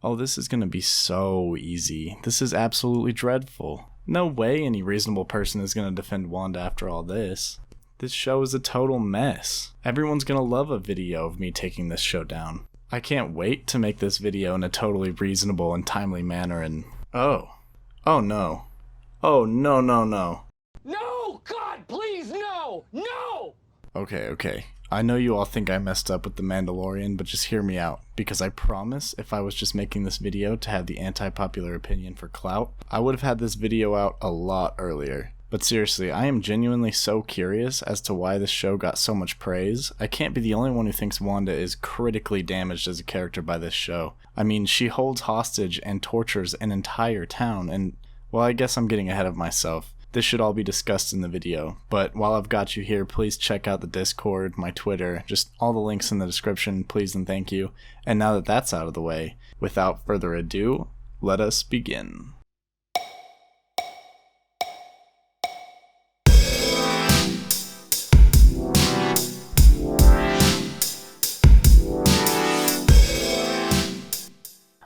Oh, this is gonna be so easy. This is absolutely dreadful. No way any reasonable person is gonna defend Wanda after all this. This show is a total mess. Everyone's gonna love a video of me taking this show down. I can't wait to make this video in a totally reasonable and timely manner and... Oh no. Oh, no. No! God, please, no! No! Okay. I know you all think I messed up with The Mandalorian, but just hear me out, because I promise if I was just making this video to have the anti-popular opinion for clout, I would have had this video out a lot earlier. But seriously, I am genuinely so curious as to why this show got so much praise. I can't be the only one who thinks Wanda is critically damaged as a character by this show. I mean, she holds hostage and tortures an entire town, and, well, I guess I'm getting ahead of myself. This should all be discussed in the video, but while I've got you here, please check out the Discord, my Twitter, just all the links in the description, please and thank you. And now that that's out of the way, without further ado, let us begin.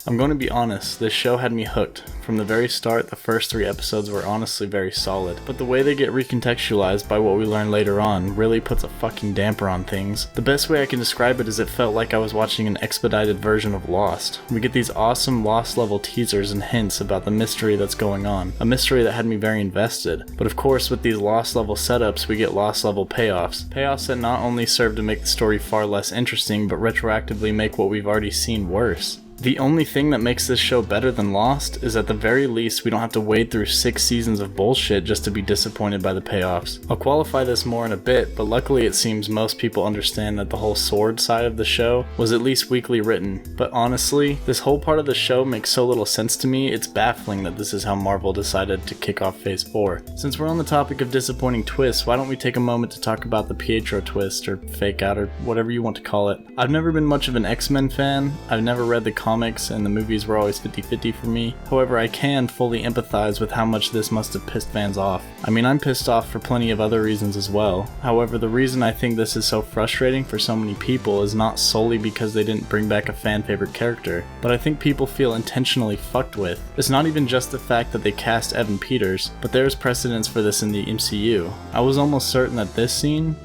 I'm going to be honest, this show had me hooked. From the very start, the first 3 episodes were honestly very solid, but the way they get recontextualized by what we learn later on really puts a fucking damper on things. The best way I can describe it is it felt like I was watching an expedited version of Lost. We get these awesome Lost level teasers and hints about the mystery that's going on, a mystery that had me very invested. But of course, with these Lost level setups, we get Lost level payoffs. Payoffs that not only serve to make the story far less interesting, but retroactively make what we've already seen worse. The only thing that makes this show better than Lost is at the very least we don't have to wade through 6 seasons of bullshit just to be disappointed by the payoffs. I'll qualify this more in a bit, but luckily it seems most people understand that the whole sword side of the show was at least weakly written. But honestly, this whole part of the show makes so little sense to me, it's baffling that this is how Marvel decided to kick off Phase 4. Since we're on the topic of disappointing twists, why don't we take a moment to talk about the Pietro Twist, or Fake Out, or whatever you want to call it. I've never been much of an X-Men fan, I've never read the comics, and the movies were always 50-50 for me. However, I can fully empathize with how much this must have pissed fans off. I mean, I'm pissed off for plenty of other reasons as well. However, the reason I think this is so frustrating for so many people is not solely because they didn't bring back a fan favorite character, but I think people feel intentionally fucked with. It's not even just the fact that they cast Evan Peters, but there's precedence for this in the MCU. I was almost certain that this scene...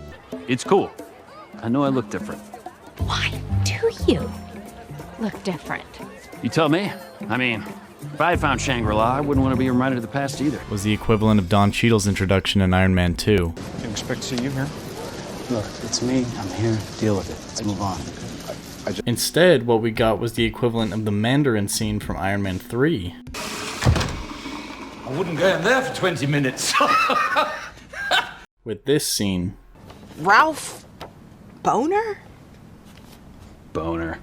It's cool. I know I look different. Why do you look different? You tell me. I mean, if I had found Shangri-La, I wouldn't want to be reminded of the past either. was the equivalent of Don Cheadle's introduction in Iron Man 2. Didn't expect to see you here. Look, it's me. I'm here to deal with it. Let's move on. Instead, what we got was the equivalent of the Mandarin scene from Iron Man 3. I wouldn't go in there for 20 minutes. With this scene. Ralph Boner? Boner.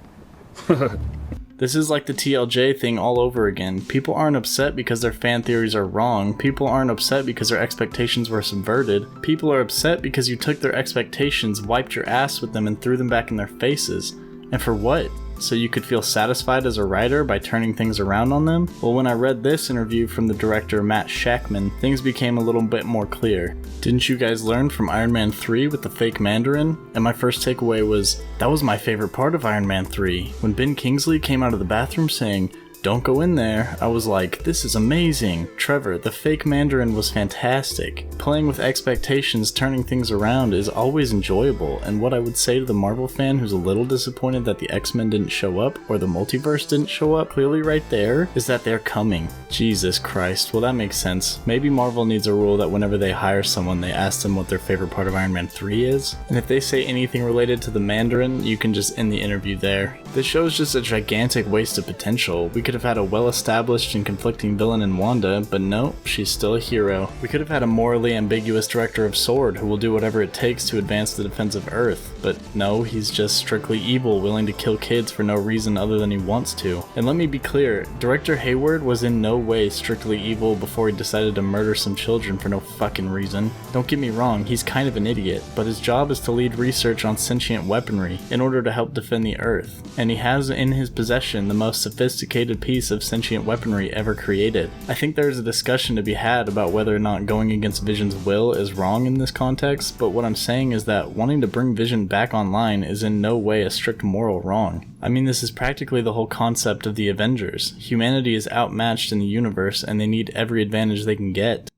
This is like the TLJ thing all over again. People aren't upset because their fan theories are wrong. People aren't upset because their expectations were subverted. People are upset because you took their expectations, wiped your ass with them, and threw them back in their faces. And for what? So you could feel satisfied as a writer by turning things around on them? Well, when I read this interview from the director Matt Shakman, things became a little bit more clear. Didn't you guys learn from Iron Man 3 with the fake Mandarin? And my first takeaway was, that was my favorite part of Iron Man 3. When Ben Kingsley came out of the bathroom saying, "Don't go in there," I was like, this is amazing. Trevor, the fake Mandarin was fantastic. Playing with expectations, turning things around is always enjoyable, and what I would say to the Marvel fan who's a little disappointed that the X-Men didn't show up, or the multiverse didn't show up, clearly right there, is that they're coming. Jesus Christ, well that makes sense. Maybe Marvel needs a rule that whenever they hire someone, they ask them what their favorite part of Iron Man 3 is, and if they say anything related to the Mandarin, you can just end the interview there. This show is just a gigantic waste of potential. We could have had a well-established and conflicting villain in Wanda, but no, she's still a hero. We could have had a morally ambiguous director of S.W.O.R.D. who will do whatever it takes to advance the defense of Earth, but no, he's just strictly evil, willing to kill kids for no reason other than he wants to. And let me be clear, Director Hayward was in no way strictly evil before he decided to murder some children for no fucking reason. Don't get me wrong, he's kind of an idiot, but his job is to lead research on sentient weaponry in order to help defend the Earth, and he has in his possession the most sophisticated limited piece of sentient weaponry ever created. I think there's a discussion to be had about whether or not going against Vision's will is wrong in this context, but what I'm saying is that wanting to bring Vision back online is in no way a strict moral wrong. I mean, this is practically the whole concept of the Avengers. Humanity is outmatched in the universe and they need every advantage they can get.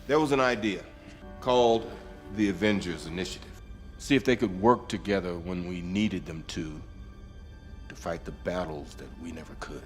There was an idea called the Avengers Initiative. See if they could work together when we needed them to fight the battles that we never could.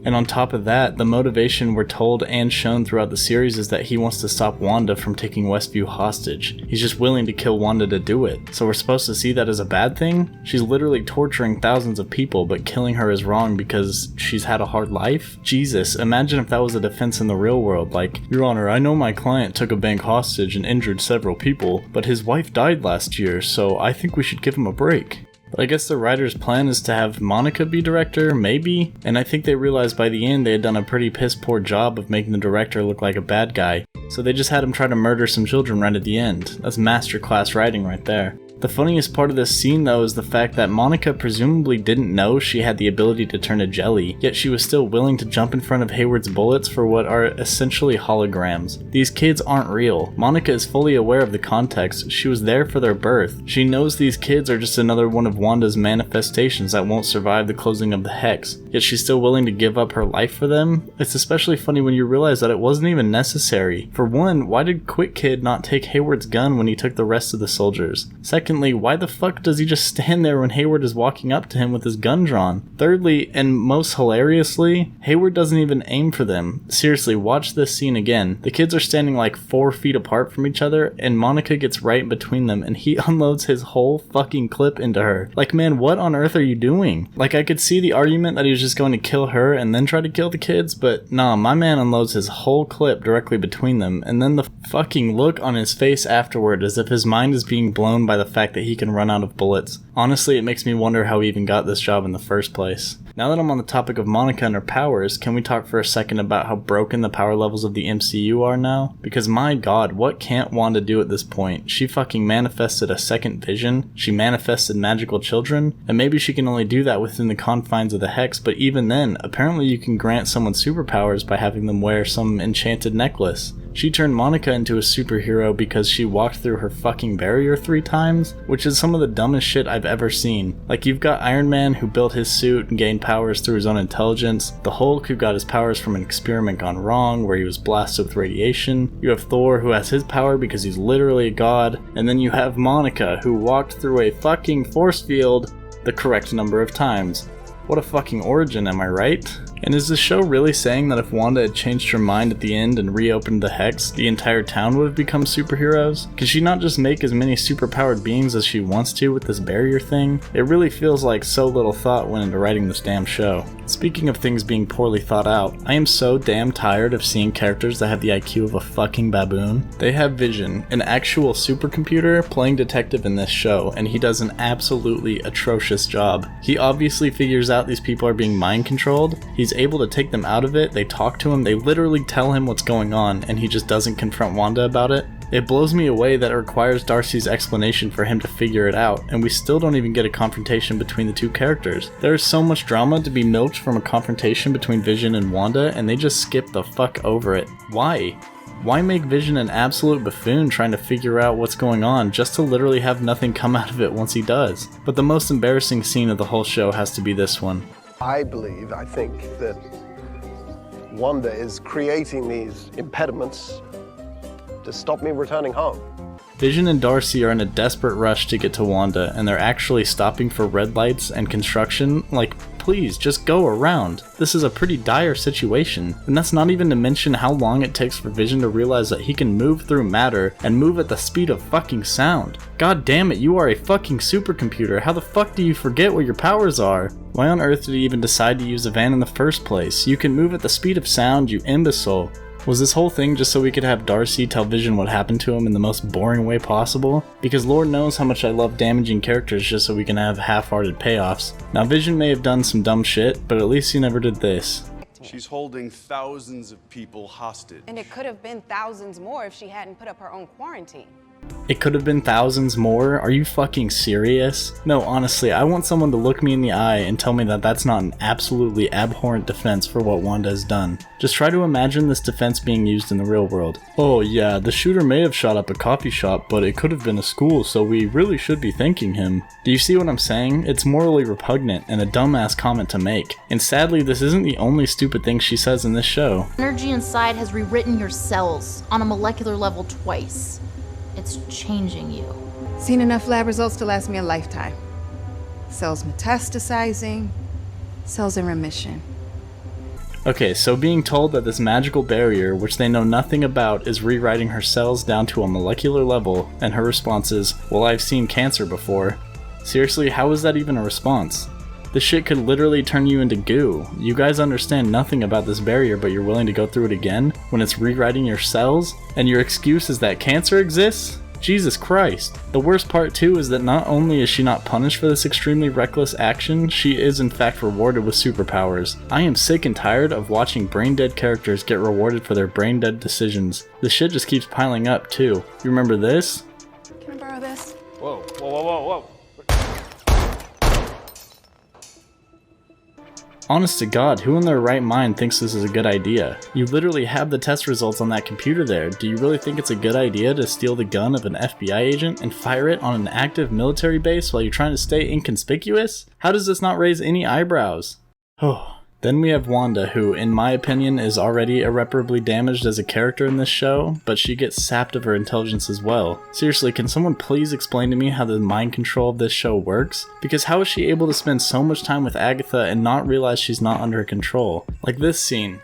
And on top of that, the motivation we're told and shown throughout the series is that he wants to stop Wanda from taking Westview hostage. He's just willing to kill Wanda to do it. So we're supposed to see that as a bad thing? She's literally torturing thousands of people, but killing her is wrong because she's had a hard life? Jesus, imagine if that was a defense in the real world, like, Your Honor, I know my client took a bank hostage and injured several people, but his wife died last year, so I think we should give him a break. But I guess the writer's plan is to have Monica be director, maybe? And I think they realized by the end they had done a pretty piss poor job of making the director look like a bad guy, so they just had him try to murder some children right at the end. That's masterclass writing right there. The funniest part of this scene though is the fact that Monica presumably didn't know she had the ability to turn to jelly, yet she was still willing to jump in front of Hayward's bullets for what are essentially holograms. These kids aren't real. Monica is fully aware of the context. She was there for their birth. She knows these kids are just another one of Wanda's manifestations that won't survive the closing of the Hex, yet she's still willing to give up her life for them. It's especially funny when you realize that it wasn't even necessary. For one, why did Quick Kid not take Hayward's gun when he took the rest of the soldiers? Secondly, why the fuck does he just stand there when Hayward is walking up to him with his gun drawn? Thirdly, and most hilariously, Hayward doesn't even aim for them. Seriously, watch this scene again. The kids are standing like 4 feet apart from each other, and Monica gets right in between them, and he unloads his whole fucking clip into her. Like, man, what on earth are you doing? Like, I could see the argument that he was just going to kill her and then try to kill the kids, but nah, my man unloads his whole clip directly between them, and then the fucking look on his face afterward as if his mind is being blown by the fact that he can run out of bullets. Honestly, it makes me wonder how he even got this job in the first place. Now that I'm on the topic of Monica and her powers, can we talk for a second about how broken the power levels of the MCU are now? Because my god, what can't Wanda do at this point? She fucking manifested a second vision, she manifested magical children, and maybe she can only do that within the confines of the Hex, but even then, apparently you can grant someone superpowers by having them wear some enchanted necklace. She turned Monica into a superhero because she walked through her fucking barrier 3 times, which is some of the dumbest shit I've ever seen. Like, you've got Iron Man who built his suit and gained powers through his own intelligence, the Hulk who got his powers from an experiment gone wrong where he was blasted with radiation, you have Thor who has his power because he's literally a god, and then you have Monica who walked through a fucking force field the correct number of times. What a fucking origin, am I right? And is the show really saying that if Wanda had changed her mind at the end and reopened the Hex, the entire town would have become superheroes? Could she not just make as many superpowered beings as she wants to with this barrier thing? It really feels like so little thought went into writing this damn show. Speaking of things being poorly thought out, I am so damn tired of seeing characters that have the IQ of a fucking baboon. They have Vision, an actual supercomputer, playing detective in this show, and he does an absolutely atrocious job. He obviously figures out these people are being mind controlled. He's able to take them out of it, they talk to him, they literally tell him what's going on, and he just doesn't confront Wanda about it. It blows me away that it requires Darcy's explanation for him to figure it out, and we still don't even get a confrontation between the two characters. There is so much drama to be milked from a confrontation between Vision and Wanda, and they just skip the fuck over it. Why? Why make Vision an absolute buffoon trying to figure out what's going on just to literally have nothing come out of it once he does? But the most embarrassing scene of the whole show has to be this one. I think that Wanda is creating these impediments to stop me returning home. Vision and Darcy are in a desperate rush to get to Wanda, and they're actually stopping for red lights and construction. Like, please, just go around. This is a pretty dire situation, and that's not even to mention how long it takes for Vision to realize that he can move through matter and move at the speed of fucking sound. God damn it, you are a fucking supercomputer. How the fuck do you forget what your powers are? Why on earth did he even decide to use a van in the first place? You can move at the speed of sound, you imbecile. Was this whole thing just so we could have Darcy tell Vision what happened to him in the most boring way possible? Because Lord knows how much I love damaging characters just so we can have half-hearted payoffs. Now Vision may have done some dumb shit, but at least he never did this. She's holding thousands of people hostage. And it could have been thousands more if she hadn't put up her own quarantine. It could have been thousands more? Are you fucking serious? No, honestly, I want someone to look me in the eye and tell me that that's not an absolutely abhorrent defense for what Wanda has done. Just try to imagine this defense being used in the real world. Oh yeah, the shooter may have shot up a coffee shop, but it could have been a school, so we really should be thanking him. Do you see what I'm saying? It's morally repugnant and a dumbass comment to make. And sadly, this isn't the only stupid thing she says in this show. Energy inside has rewritten your cells on a molecular level twice. It's changing you. Seen enough lab results to last me a lifetime. Cells metastasizing, cells in remission. Okay, so being told that this magical barrier, which they know nothing about, is rewriting her cells down to a molecular level, and her response is, well, I've seen cancer before. Seriously, how is that even a response? This shit could literally turn you into goo. You guys understand nothing about this barrier, but you're willing to go through it again when it's rewriting your cells? And your excuse is that cancer exists? Jesus Christ. The worst part too is that not only is she not punished for this extremely reckless action, she is in fact rewarded with superpowers. I am sick and tired of watching brain-dead characters get rewarded for their brain-dead decisions. This shit just keeps piling up too. You remember this? Can I borrow this? Whoa, whoa, whoa, whoa, whoa. Honest to God, who in their right mind thinks this is a good idea? You literally have the test results on that computer there. Do you really think it's a good idea to steal the gun of an FBI agent and fire it on an active military base while you're trying to stay inconspicuous? How does this not raise any eyebrows? Oh. Then we have Wanda, who, in my opinion, is already irreparably damaged as a character in this show, but she gets sapped of her intelligence as well. Seriously, can someone please explain to me how the mind control of this show works? Because how is she able to spend so much time with Agatha and not realize she's not under her control? Like this scene.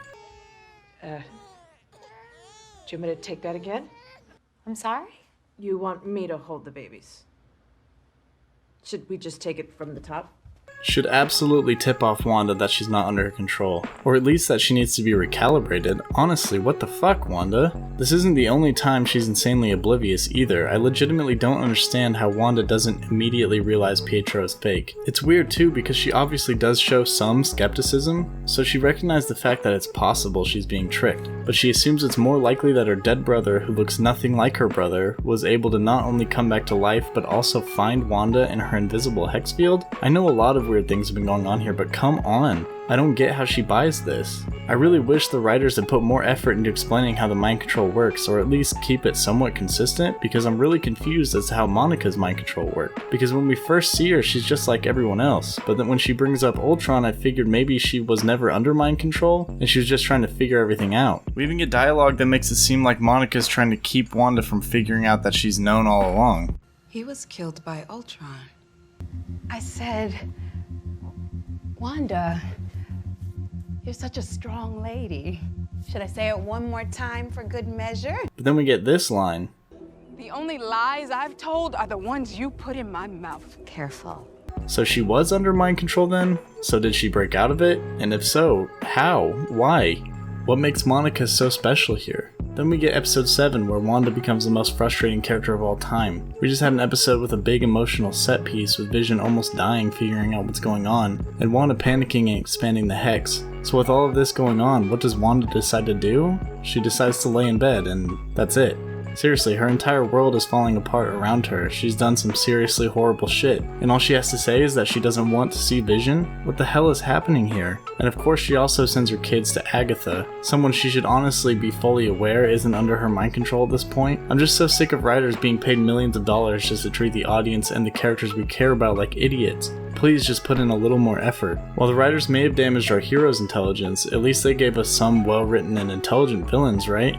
Do you want me to take that again? I'm sorry? You want me to hold the babies? Should we just take it from the top? Should absolutely tip off Wanda that she's not under her control, or at least that she needs to be recalibrated. Honestly, what the fuck, Wanda? This isn't the only time she's insanely oblivious either. I legitimately don't understand how Wanda doesn't immediately realize Pietro is fake. It's weird too because she obviously does show some skepticism, so she recognized the fact that it's possible she's being tricked, but she assumes it's more likely that her dead brother, who looks nothing like her brother, was able to not only come back to life but also find Wanda in her invisible hex field. I know a lot of weird things have been going on here, but come on. I don't get how she buys this. I really wish the writers had put more effort into explaining how the mind control works, or at least keep it somewhat consistent, because I'm really confused as to how Monica's mind control worked. Because when we first see her, she's just like everyone else, but then when she brings up Ultron, I figured maybe she was never under mind control, and she was just trying to figure everything out. We even get dialogue that makes it seem like Monica's trying to keep Wanda from figuring out that she's known all along. He was killed by Ultron. I said, Wanda, you're such a strong lady. Should I say it one more time for good measure? But then we get this line. The only lies I've told are the ones you put in my mouth. Careful. So she was under mind control then? So did she break out of it? And if so, how? Why? What makes Monica so special here? Then we get episode 7 where Wanda becomes the most frustrating character of all time. We just had an episode with a big emotional set piece with Vision almost dying figuring out what's going on, and Wanda panicking and expanding the hex. So with all of this going on, what does Wanda decide to do? She decides to lay in bed and that's it. Seriously, her entire world is falling apart around her. She's done some seriously horrible shit, and all she has to say is that she doesn't want to see Vision? What the hell is happening here? And of course she also sends her kids to Agatha, someone she should honestly be fully aware isn't under her mind control at this point. I'm just so sick of writers being paid millions of dollars just to treat the audience and the characters we care about like idiots. Please just put in a little more effort. While the writers may have damaged our hero's intelligence, at least they gave us some well-written and intelligent villains, right?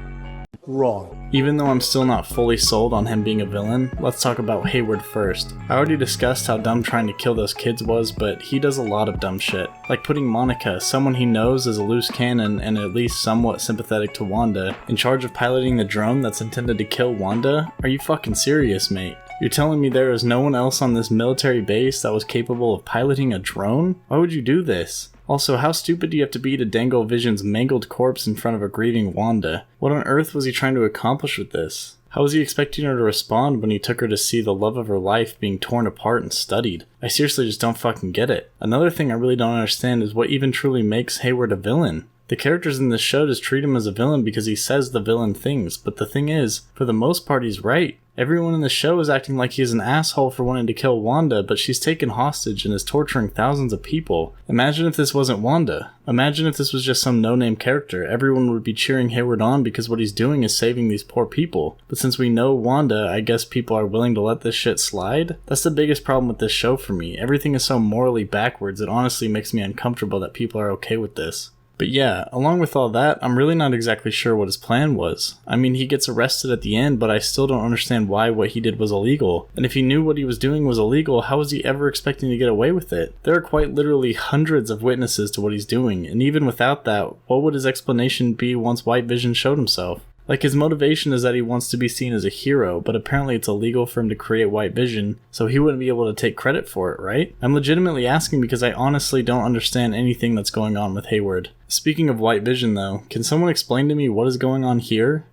Wrong. Even though I'm still not fully sold on him being a villain, let's talk about Hayward first. I already discussed how dumb trying to kill those kids was, but he does a lot of dumb shit. Like putting Monica, someone he knows is a loose cannon and at least somewhat sympathetic to Wanda, in charge of piloting the drone that's intended to kill Wanda? Are you fucking serious, mate? You're telling me there is no one else on this military base that was capable of piloting a drone? Why would you do this? Also, how stupid do you have to be to dangle Vision's mangled corpse in front of a grieving Wanda? What on earth was he trying to accomplish with this? How was he expecting her to respond when he took her to see the love of her life being torn apart and studied? I seriously just don't fucking get it. Another thing I really don't understand is what even truly makes Hayward a villain. The characters in this show just treat him as a villain because he says the villain things, but the thing is, for the most part he's right. Everyone in the show is acting like he's an asshole for wanting to kill Wanda, but she's taken hostage and is torturing thousands of people. Imagine if this wasn't Wanda. Imagine if this was just some no-name character. Everyone would be cheering Hayward on because what he's doing is saving these poor people. But since we know Wanda, I guess people are willing to let this shit slide? That's the biggest problem with this show for me. Everything is so morally backwards, it honestly makes me uncomfortable that people are okay with this. But yeah, along with all that, I'm really not exactly sure what his plan was. I mean, he gets arrested at the end, but I still don't understand why what he did was illegal. And if he knew what he was doing was illegal, how was he ever expecting to get away with it? There are quite literally hundreds of witnesses to what he's doing, and even without that, what would his explanation be once White Vision showed himself? Like, his motivation is that he wants to be seen as a hero, but apparently it's illegal for him to create White Vision, so he wouldn't be able to take credit for it, right? I'm legitimately asking because I honestly don't understand anything that's going on with Hayward. Speaking of White Vision though, can someone explain to me what is going on here?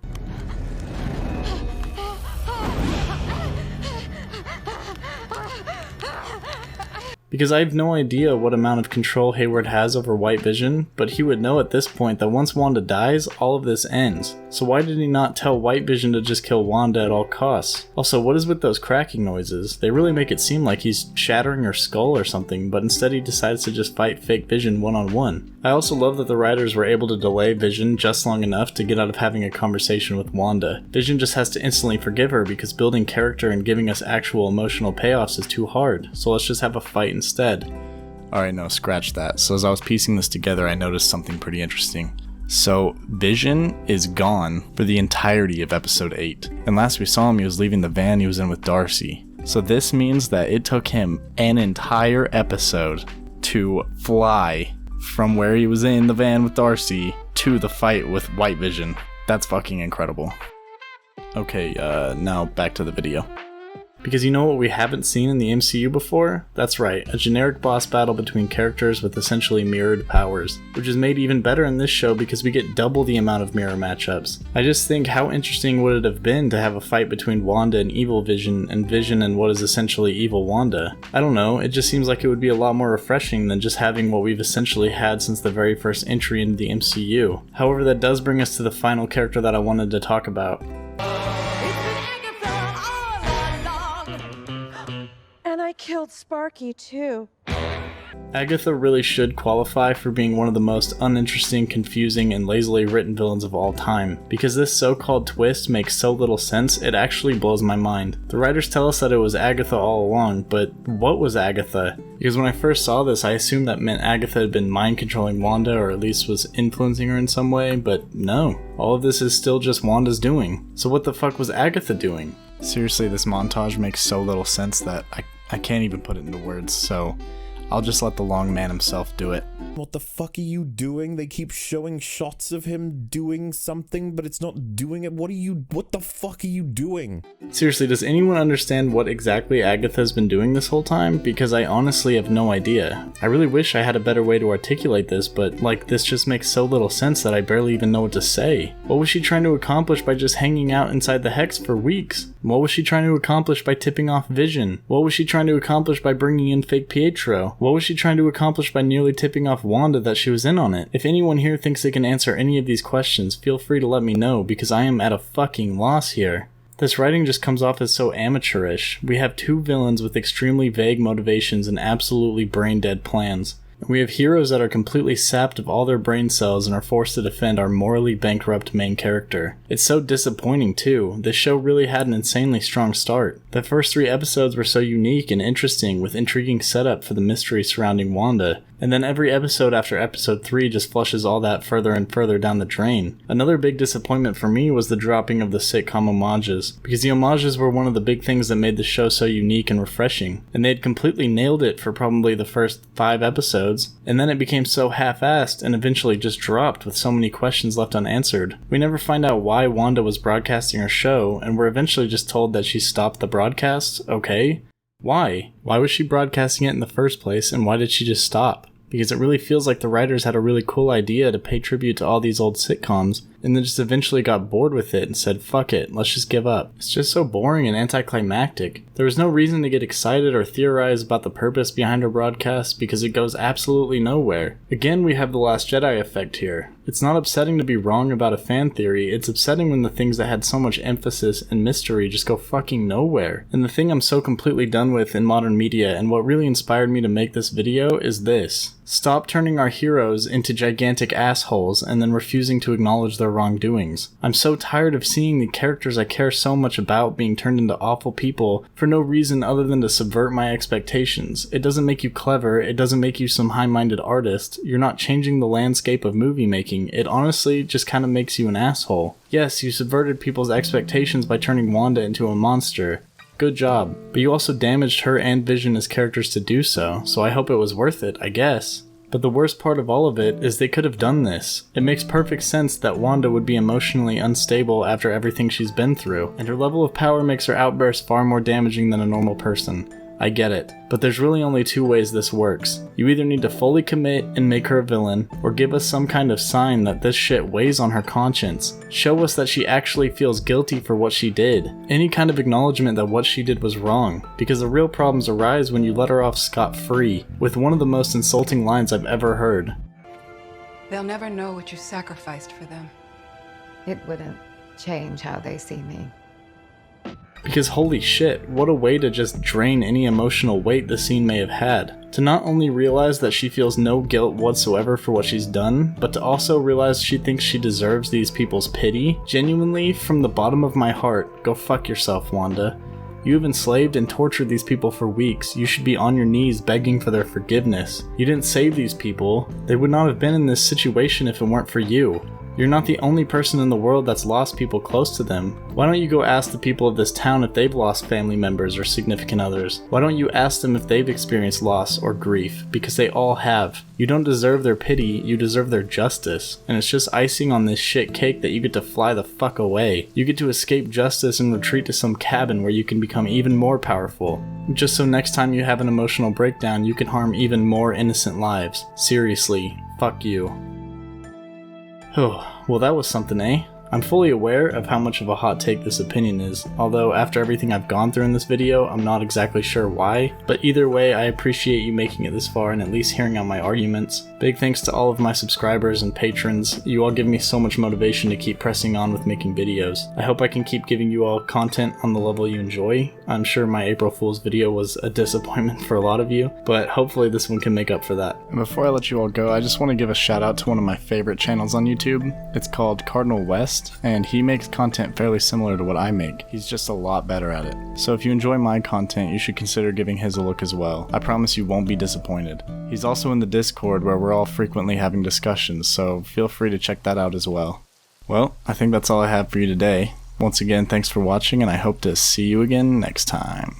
Because I have no idea what amount of control Hayward has over White Vision, but he would know at this point that once Wanda dies, all of this ends. So why did he not tell White Vision to just kill Wanda at all costs? Also, what is with those cracking noises? They really make it seem like he's shattering her skull or something, but instead he decides to just fight fake Vision one-on-one. I also love that the writers were able to delay Vision just long enough to get out of having a conversation with Wanda. Vision just has to instantly forgive her because building character and giving us actual emotional payoffs is too hard, so let's just have a fight instead. Alright, no, scratch that. So as I was piecing this together, I noticed something pretty interesting. So, Vision is gone for the entirety of episode 8. And last we saw him, he was leaving the van he was in with Darcy. So this means that it took him an entire episode to fly from where he was in the van with Darcy to the fight with White Vision. That's fucking incredible. Okay, now back to the video. Because you know what we haven't seen in the MCU before? That's right, a generic boss battle between characters with essentially mirrored powers, which is made even better in this show because we get double the amount of mirror matchups. I just think how interesting would it have been to have a fight between Wanda and Evil Vision and what is essentially Evil Wanda? I don't know, it just seems like it would be a lot more refreshing than just having what we've essentially had since the very first entry into the MCU. However, that does bring us to the final character that I wanted to talk about. I killed Sparky too. Agatha really should qualify for being one of the most uninteresting, confusing, and lazily written villains of all time. Because this so-called twist makes so little sense, it actually blows my mind. The writers tell us that it was Agatha all along, but what was Agatha? Because when I first saw this, I assumed that meant Agatha had been mind-controlling Wanda, or at least was influencing her in some way, but no. All of this is still just Wanda's doing. So what the fuck was Agatha doing? Seriously, this montage makes so little sense that I can't even put it into words, so I'll just let the long man himself do it. What the fuck are you doing? They keep showing shots of him doing something, but it's not doing it. What the fuck are you doing? Seriously, does anyone understand what exactly Agatha's been doing this whole time? Because I honestly have no idea. I really wish I had a better way to articulate this, but this just makes so little sense that I barely even know what to say. What was she trying to accomplish by just hanging out inside the Hex for weeks? What was she trying to accomplish by tipping off Vision? What was she trying to accomplish by bringing in fake Pietro? What was she trying to accomplish by nearly tipping off Wanda that she was in on it? If anyone here thinks they can answer any of these questions, feel free to let me know, because I am at a fucking loss here. This writing just comes off as so amateurish. We have two villains with extremely vague motivations and absolutely brain-dead plans. We have heroes that are completely sapped of all their brain cells and are forced to defend our morally bankrupt main character. It's so disappointing too. This show really had an insanely strong start. The first 3 episodes were so unique and interesting, with intriguing setup for the mystery surrounding Wanda. And then every episode after episode 3 just flushes all that further and further down the drain. Another big disappointment for me was the dropping of the sitcom homages, because the homages were one of the big things that made the show so unique and refreshing, and they had completely nailed it for probably the first 5 episodes, and then it became so half-assed and eventually just dropped with so many questions left unanswered. We never find out why Wanda was broadcasting her show, and we're eventually just told that she stopped the broadcast. Okay. Why? Why was she broadcasting it in the first place, and why did she just stop? Because it really feels like the writers had a really cool idea to pay tribute to all these old sitcoms, and then just eventually got bored with it and said, fuck it, let's just give up. It's just so boring and anticlimactic. There was no reason to get excited or theorize about the purpose behind her broadcast, because it goes absolutely nowhere. Again, we have the Last Jedi effect here. It's not upsetting to be wrong about a fan theory, it's upsetting when the things that had so much emphasis and mystery just go fucking nowhere. And the thing I'm so completely done with in modern media, and what really inspired me to make this video, is this. Stop turning our heroes into gigantic assholes and then refusing to acknowledge their wrongdoings. I'm so tired of seeing the characters I care so much about being turned into awful people for no reason other than to subvert my expectations. It doesn't make you clever, it doesn't make you some high-minded artist, you're not changing the landscape of movie making, it honestly just kinda makes you an asshole. Yes, you subverted people's expectations by turning Wanda into a monster. Good job. But you also damaged her and Vision as characters to do so I hope it was worth it, I guess. But the worst part of all of it is they could have done this. It makes perfect sense that Wanda would be emotionally unstable after everything she's been through, and her level of power makes her outburst far more damaging than a normal person. I get it, but there's really only two ways this works. You either need to fully commit and make her a villain, or give us some kind of sign that this shit weighs on her conscience. Show us that she actually feels guilty for what she did. Any kind of acknowledgement that what she did was wrong, because the real problems arise when you let her off scot-free, with one of the most insulting lines I've ever heard. They'll never know what you sacrificed for them. It wouldn't change how they see me. Because holy shit, what a way to just drain any emotional weight the scene may have had. To not only realize that she feels no guilt whatsoever for what she's done, but to also realize she thinks she deserves these people's pity. Genuinely, from the bottom of my heart, go fuck yourself, Wanda. You have enslaved and tortured these people for weeks. You should be on your knees begging for their forgiveness. You didn't save these people. They would not have been in this situation if it weren't for you. You're not the only person in the world that's lost people close to them. Why don't you go ask the people of this town if they've lost family members or significant others? Why don't you ask them if they've experienced loss or grief? Because they all have. You don't deserve their pity, you deserve their justice. And it's just icing on this shit cake that you get to fly the fuck away. You get to escape justice and retreat to some cabin where you can become even more powerful. Just so next time you have an emotional breakdown, you can harm even more innocent lives. Seriously, fuck you. Oh, well that was something, eh? I'm fully aware of how much of a hot take this opinion is, although after everything I've gone through in this video, I'm not exactly sure why, but either way, I appreciate you making it this far and at least hearing out my arguments. Big thanks to all of my subscribers and patrons. You all give me so much motivation to keep pressing on with making videos. I hope I can keep giving you all content on the level you enjoy. I'm sure my April Fool's video was a disappointment for a lot of you, but hopefully this one can make up for that. And before I let you all go, I just want to give a shout out to one of my favorite channels on YouTube. It's called Cardinal West, and he makes content fairly similar to what I make. He's just a lot better at it. So if you enjoy my content, you should consider giving his a look as well. I promise you won't be disappointed. He's also in the Discord where we're all frequently having discussions, so feel free to check that out as well. Well, I think that's all I have for you today. Once again, thanks for watching, and I hope to see you again next time.